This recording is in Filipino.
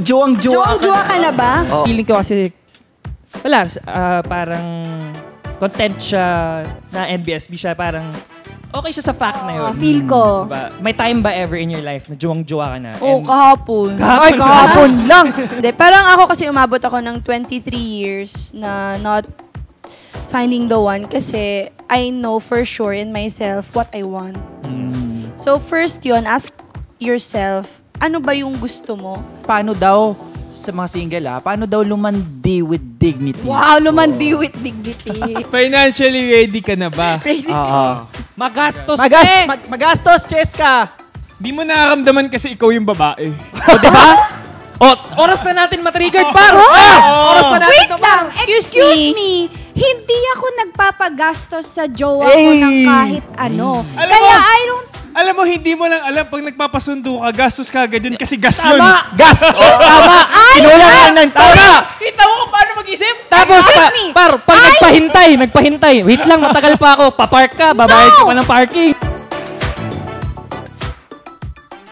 Joang-jowa ka na ba? Oh. Feeling ko kasi, wala, parang content siya na NBSB siya, parang okay siya sa fact na yun. Feel ko. Diba? May time ba ever in your life na jowa ka na? Kahapon. Ay, kahapon lang. Hindi, parang ako kasi umabot ako ng 23 years na not finding the one kasi I know for sure in myself what I want. So first yun, ask yourself, ano ba yung gusto mo? Paano daw, sa mga single paano daw lumandi with dignity? Wow, lumandi with dignity. Financially ready ka na ba? Magastos Magastos, Cheska! Di mo nakaramdaman kasi ikaw yung babae. O, diba? Oras na natin matriggered, par! Oras na natin. Wait lang! Excuse me! Hindi ako nagpapagastos sa jowa ko ng kahit ano. Kaya I don't... Alam mo, hindi mo lang alam pag nagpapasundo ka, gastos ka agad yun kasi gas yun. Gas! Tama! Sinulang lang ng tama! Kita mo kung paano mag-isip? Tapos, pag nagpahintay, wait lang, matagal pa ako, papark ka, babayad ka pa ng parking.